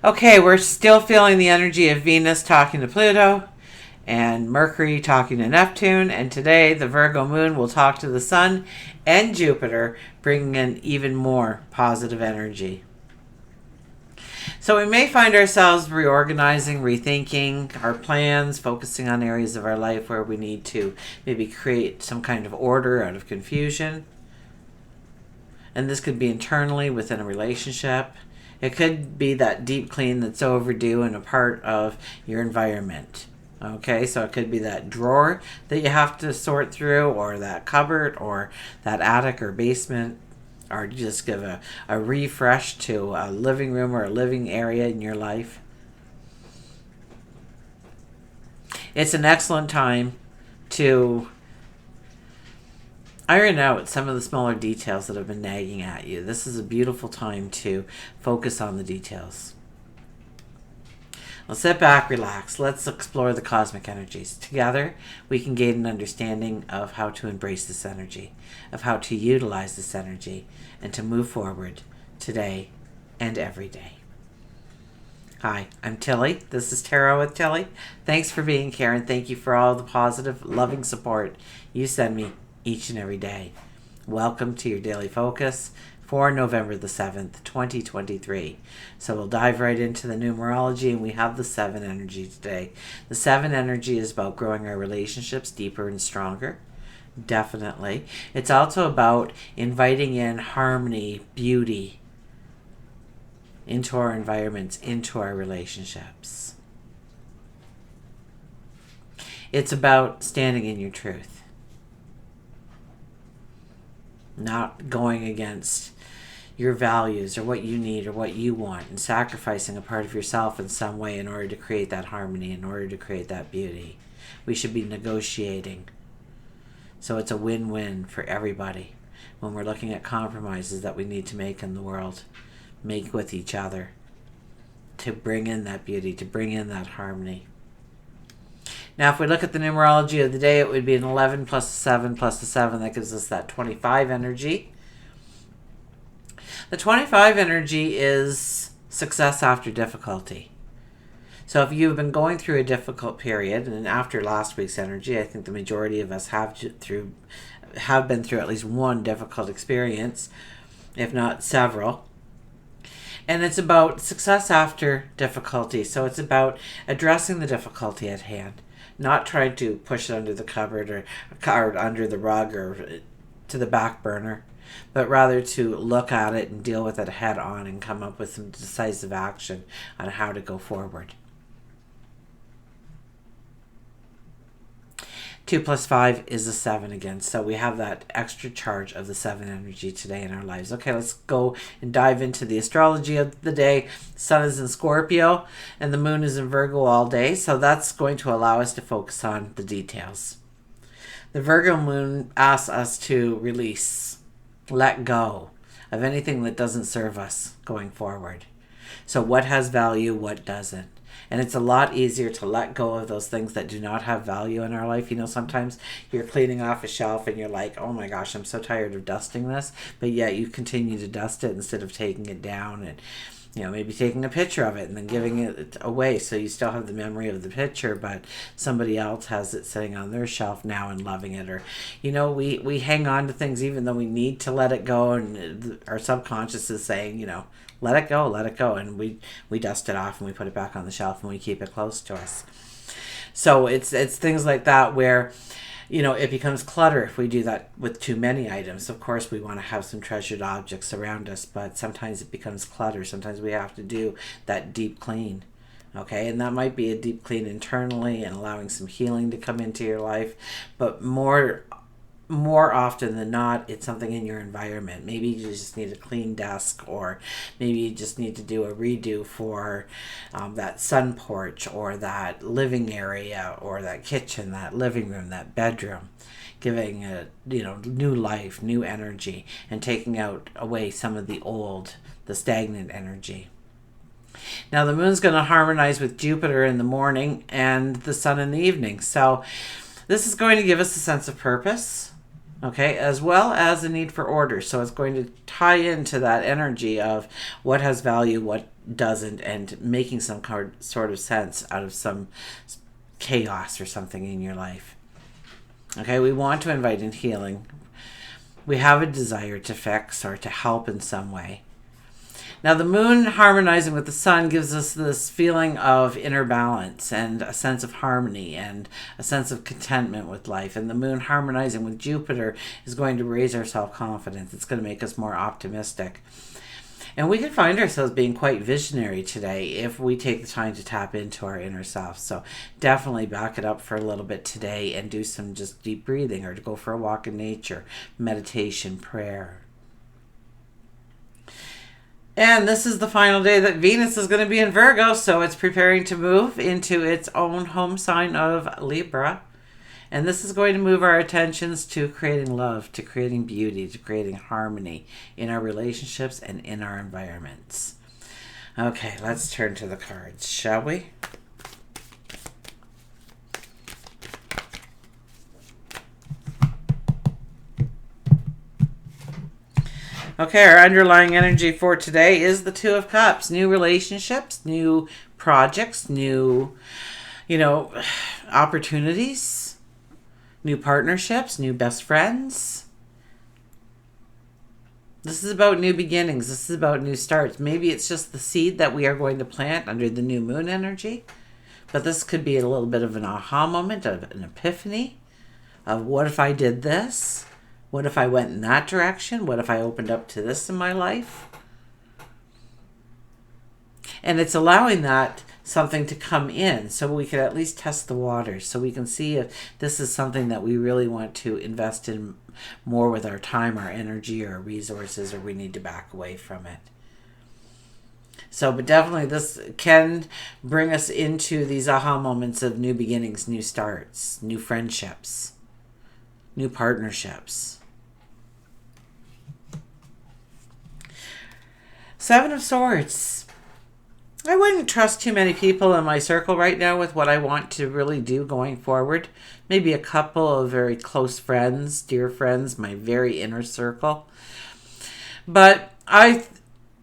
Okay, we're still feeling the energy of Venus talking to Pluto and Mercury talking to Neptune. And today, the Virgo Moon will talk to the Sun and Jupiter, bringing in even more positive energy. So we may find ourselves reorganizing, rethinking our plans, focusing on areas of our life where we need to maybe create some kind of order out of confusion. And this could be internally within a relationship. It could be that deep clean that's overdue and a part of your environment. Okay, so it could be that drawer that you have to sort through, or that cupboard, or that attic or basement, or just give a refresh to a living room or a living area in your life. It's an excellent time to iron out some of the smaller details that have been nagging at you. This is a beautiful time to focus on the details. Well, sit back, relax. Let's explore the cosmic energies. Together, we can gain an understanding of how to embrace this energy, of how to utilize this energy, and to move forward today and every day. Hi, I'm Tilly. This is Tarot with Tilly. Thanks for being here, and thank you for all the positive, loving support you send me each and every day. Welcome to your daily focus for November the 7th, 2023. So we'll dive right into the numerology, and we have the 7 energy today. The 7 energy is about growing our relationships deeper and stronger. Definitely. It's also about inviting in harmony, beauty into our environments, into our relationships. It's about standing in your truth. Not going against your values or what you need or what you want, and sacrificing a part of yourself in some way in order to create that harmony, in order to create that beauty. We should be negotiating. So it's a win-win for everybody when we're looking at compromises that we need to make in the world, make with each other, to bring in that beauty, to bring in that harmony. Now, if we look at the numerology of the day, it would be an 11 plus a 7 plus a 7. That gives us that 25 energy. The 25 energy is success after difficulty. So if you've been going through a difficult period, and after last week's energy, I think the majority of us have been through at least one difficult experience, if not several. And it's about success after difficulty. So it's about addressing the difficulty at hand. Not trying to push it under the cupboard or under the rug or to the back burner, but rather to look at it and deal with it head on and come up with some decisive action on how to go forward. 2 plus 5 is a 7 again. So we have that extra charge of the 7 energy today in our lives. Okay, let's go and dive into the astrology of the day. Sun is in Scorpio and the moon is in Virgo all day. So that's going to allow us to focus on the details. The Virgo moon asks us to release, let go of anything that doesn't serve us going forward. So what has value, what doesn't? And it's a lot easier to let go of those things that do not have value in our life. You know, sometimes you're cleaning off a shelf and you're like, oh my gosh, I'm so tired of dusting this. But yet you continue to dust it instead of taking it down and, you know, maybe taking a picture of it and then giving it away. So you still have the memory of the picture, but somebody else has it sitting on their shelf now and loving it. Or, you know, we hang on to things even though we need to let it go. And our subconscious is saying, you know, let it go, let it go. And we dust it off and we put it back on the shelf and we keep it close to us. So it's things like that where, you know, it becomes clutter if we do that with too many items. Of course, we want to have some treasured objects around us, but sometimes it becomes clutter. Sometimes we have to do that deep clean. Okay, and that might be a deep clean internally and allowing some healing to come into your life. But more often than not, it's something in your environment. Maybe you just need a clean desk, or maybe you just need to do a redo for that sun porch or that living area or that kitchen, that living room, that bedroom, giving a new life, new energy, and taking away some of the stagnant energy. Now the moon's going to harmonize with Jupiter in the morning and the sun in the evening. So this is going to give us a sense of purpose. Okay, as well as the need for order. So it's going to tie into that energy of what has value, what doesn't, and making some sort of sense out of some chaos or something in your life. Okay, we want to invite in healing. We have a desire to fix or to help in some way. Now, the moon harmonizing with the sun gives us this feeling of inner balance and a sense of harmony and a sense of contentment with life. And the moon harmonizing with Jupiter is going to raise our self-confidence. It's going to make us more optimistic. And we can find ourselves being quite visionary today if we take the time to tap into our inner self. So definitely back it up for a little bit today and do some just deep breathing, or to go for a walk in nature, meditation, prayer. And this is the final day that Venus is going to be in Virgo, so it's preparing to move into its own home sign of Libra. And this is going to move our attentions to creating love, to creating beauty, to creating harmony in our relationships and in our environments. Okay, let's turn to the cards, shall we? Okay, our underlying energy for today is the Two of Cups. New relationships, new projects, new, opportunities, new partnerships, new best friends. This is about new beginnings. This is about new starts. Maybe it's just the seed that we are going to plant under the new moon energy. But this could be a little bit of an aha moment, of an epiphany of what if I did this? What if I went in that direction? What if I opened up to this in my life? And it's allowing that something to come in so we can at least test the waters, so we can see if this is something that we really want to invest in more with our time, our energy, our resources, or we need to back away from it. So, but definitely this can bring us into these aha moments of new beginnings, new starts, new friendships, new partnerships. Seven of Swords. I wouldn't trust too many people in my circle right now with what I want to really do going forward. Maybe a couple of very close friends, dear friends, my very inner circle. But I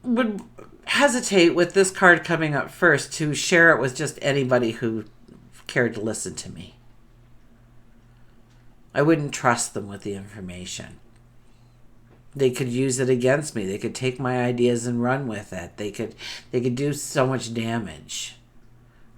would hesitate with this card coming up first to share it with just anybody who cared to listen to me. I wouldn't trust them with the information. They could use it against me. They could take my ideas and run with it. They could do so much damage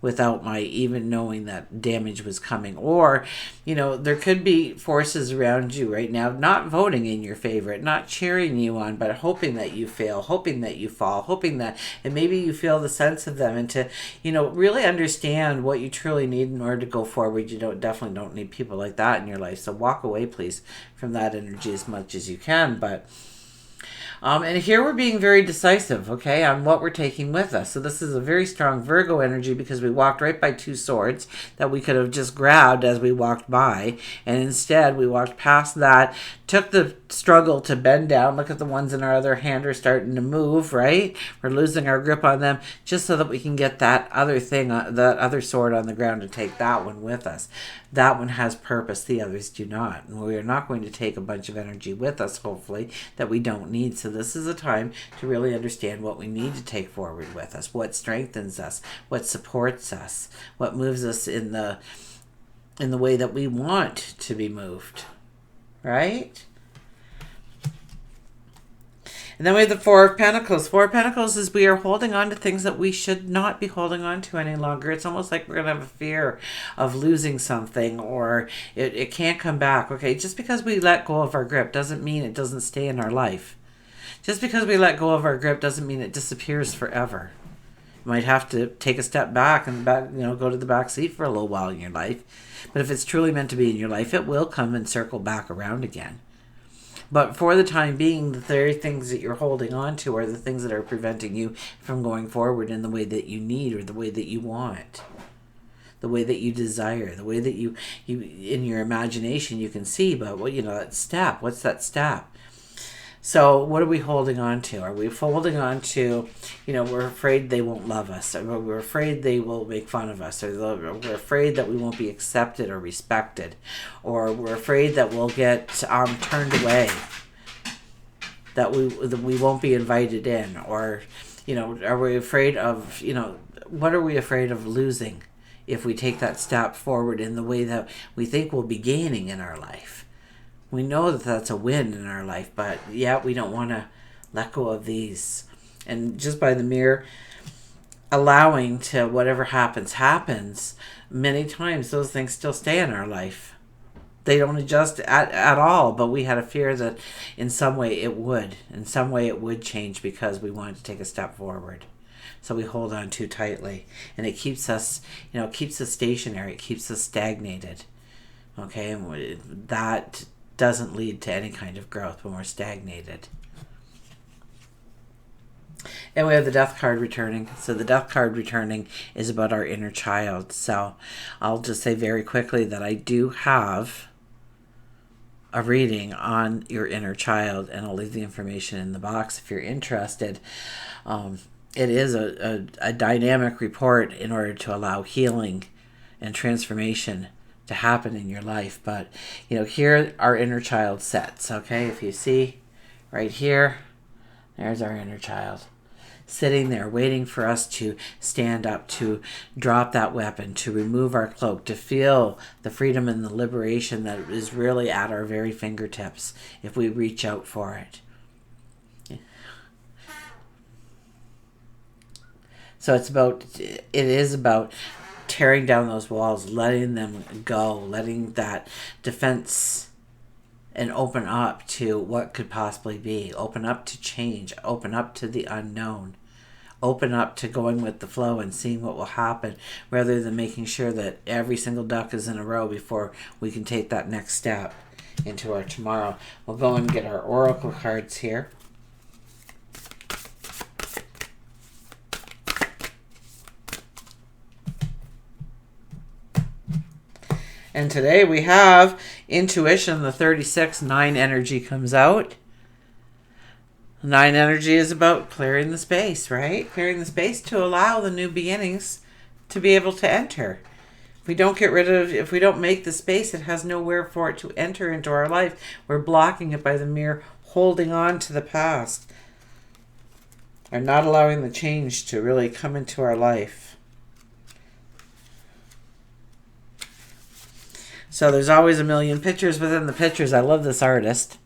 without my even knowing that damage was coming. Or, there could be forces around you right now not voting in your favor, not cheering you on, but hoping that you fail, hoping that you fall, hoping that, and maybe you feel the sense of them, and to, really understand what you truly need in order to go forward. You definitely don't need people like that in your life. So walk away, please, from that energy as much as you can. But and here we're being very decisive, okay, on what we're taking with us. So this is a very strong Virgo energy because we walked right by two swords that we could have just grabbed as we walked by. And instead, we walked past that, took the struggle to bend down. Look at the ones in our other hand are starting to move, right? We're losing our grip on them just so that we can get that other thing, that other sword on the ground, and take that one with us. That one has purpose, the others do not. And we are not going to take a bunch of energy with us, hopefully, that we don't need. So this is a time to really understand what we need to take forward with us, what strengthens us, what supports us, what moves us in the way that we want to be moved, right? And then we have the Four of Pentacles. Four of Pentacles is we are holding on to things that we should not be holding on to any longer. It's almost like we're going to have a fear of losing something, or it can't come back. Okay, just because we let go of our grip doesn't mean it doesn't stay in our life. Just because we let go of our grip doesn't mean it disappears forever. You might have to take a step back and go to the back seat for a little while in your life. But if it's truly meant to be in your life, it will come and circle back around again. But for the time being, the very things that you're holding on to are the things that are preventing you from going forward in the way that you need, or the way that you want, the way that you desire, the way that you in your imagination you can see. But that step, what's that step? So what are we holding on to? Are we holding on to, we're afraid they won't love us, or we're afraid they will make fun of us, or we're afraid that we won't be accepted or respected, or we're afraid that we'll get turned away, that we won't be invited in, or, are we afraid of, what are we afraid of losing if we take that step forward in the way that we think we'll be gaining in our life? We know that that's a win in our life, but yeah, we don't want to let go of these. And just by the mere allowing to whatever happens, many times those things still stay in our life. They don't adjust at all, but we had a fear that in some way it would. In some way it would change because we wanted to take a step forward. So we hold on too tightly. And it keeps us, keeps us stationary. It keeps us stagnated. Okay, and that doesn't lead to any kind of growth when we're stagnated. And we have the Death card returning. So the Death card returning is about our inner child. So I'll just say very quickly that I do have a reading on your inner child, and I'll leave the information in the box if you're interested. It is a dynamic report in order to allow healing and transformation to happen in your life. But here our inner child sets. Okay, if you see right here, there's our inner child sitting there waiting for us to stand up, to drop that weapon, to remove our cloak, to feel the freedom and the liberation that is really at our very fingertips if we reach out for it. So it is about tearing down those walls, letting them go, letting that defense and open up to what could possibly be, open up to change, open up to the unknown, open up to going with the flow and seeing what will happen, rather than making sure that every single duck is in a row before we can take that next step into our tomorrow. We'll go and get our oracle cards here. And today we have intuition, the 36, 9 energy comes out. 9 energy is about clearing the space, right? Clearing the space to allow the new beginnings to be able to enter. If we don't make the space, it has nowhere for it to enter into our life. We're blocking it by the mere holding on to the past, or not allowing the change to really come into our life. So there's always a million pictures within the pictures. I love this artist.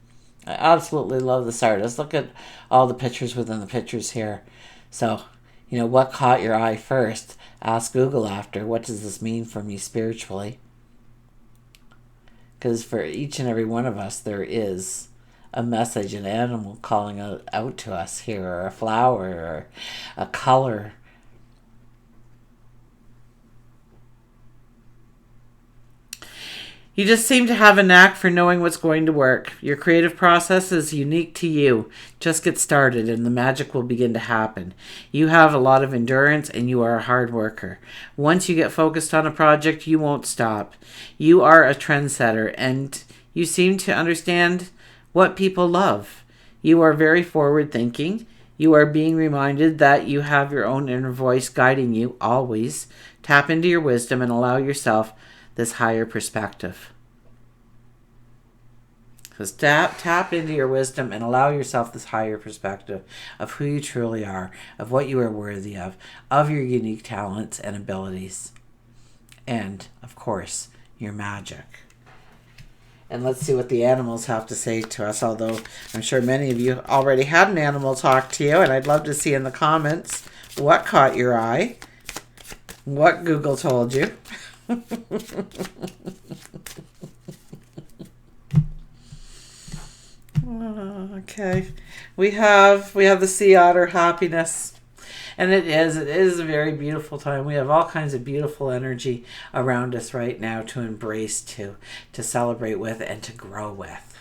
I absolutely love this artist. Look at all the pictures within the pictures here. So, what caught your eye first? Ask Google after, what does this mean for me spiritually? Because for each and every one of us, there is a message, an animal calling out to us here, or a flower, or a color. You just seem to have a knack for knowing what's going to work. Your creative process is unique to you. Just get started and the magic will begin to happen. You have a lot of endurance and you are a hard worker. Once you get focused on a project, you won't stop. You are a trendsetter and you seem to understand what people love. You are very forward thinking. You are being reminded that you have your own inner voice guiding you always. Tap into your wisdom and allow yourself this higher perspective. Because tap into your wisdom and allow yourself this higher perspective of who you truly are, of what you are worthy of your unique talents and abilities, and, of course, your magic. And let's see what the animals have to say to us, although I'm sure many of you already had an animal talk to you, and I'd love to see in the comments what caught your eye, what Google told you. Okay, we have the sea otter, happiness, and it is a very beautiful time. We have all kinds of beautiful energy around us right now to embrace, to celebrate with, and to grow with.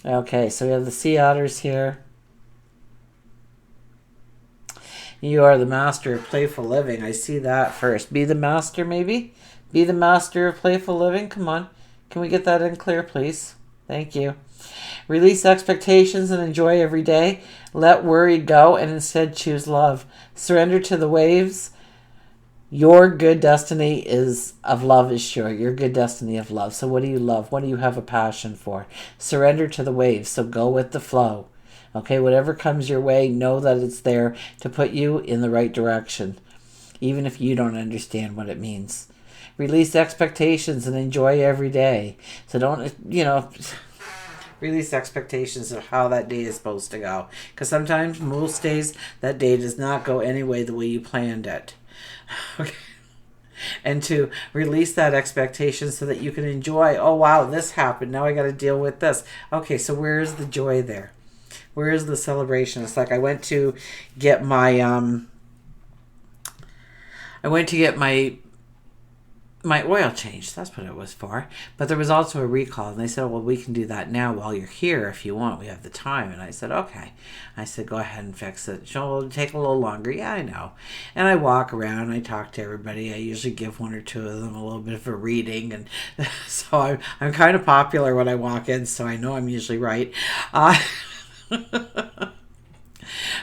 Okay, so we have the sea otters here. You are the master of playful living. I see that first. Be the master, maybe? Be the master of playful living. Come on. Can we get that in clear, please? Thank you. Release expectations and enjoy every day. Let worry go and instead choose love. Surrender to the waves. Your good destiny is of love is sure. Your good destiny of love. So what do you love? What do you have a passion for? Surrender to the waves. So go with the flow. Okay, whatever comes your way, know that it's there to put you in the right direction, even if you don't understand what it means. Release expectations and enjoy every day. So don't, release expectations of how that day is supposed to go. Because sometimes, most days, that day does not go any way the way you planned it. Okay. And to release that expectation so that you can enjoy, oh wow, this happened. Now I got to deal with this. Okay, so where is the joy there? Where is the celebration? It's like I went to get my my oil changed. That's what it was for. But there was also a recall, and they said, well, we can do that now while you're here if you want. We have the time. And I said, okay. I said, go ahead and fix it. It'll take a little longer. Yeah, I know. And I walk around. I talk to everybody. I usually give one or two of them a little bit of a reading. And so I'm kind of popular when I walk in, so I know I'm usually right.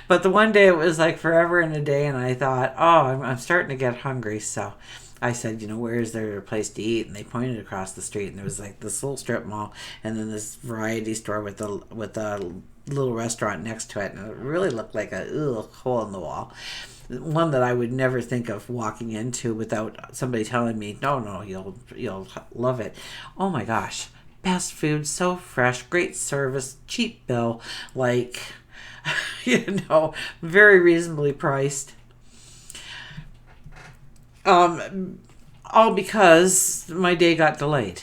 But the one day it was like forever and a day, and I thought, oh, I'm starting to get hungry. So I said, where is there a place to eat? And they pointed across the street, and there was like this little strip mall, and then this variety store with a little restaurant next to it, and it really looked like a hole in the wall. One that I would never think of walking into without somebody telling me, no, you'll love it. Oh my gosh, best food, so fresh, great service, cheap bill, like very reasonably priced. All because my day got delayed.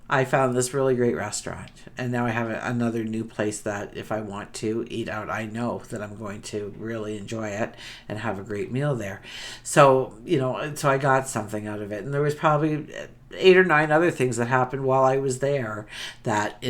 I found this really great restaurant, and now I have another new place that if I want to eat out, I know that I'm going to really enjoy it and have a great meal there. So, so I got something out of it, and there was probably 8 or 9 other things that happened while I was there that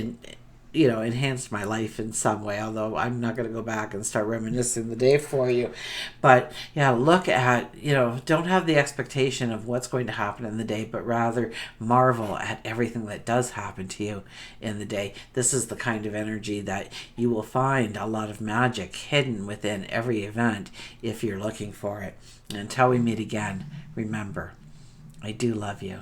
enhanced my life in some way, although I'm not going to go back and start reminiscing the day for you. But yeah, look at, don't have the expectation of what's going to happen in the day, but rather marvel at everything that does happen to you in the day. This is the kind of energy that you will find a lot of magic hidden within every event if you're looking for it. And until we meet again, remember, I do love you.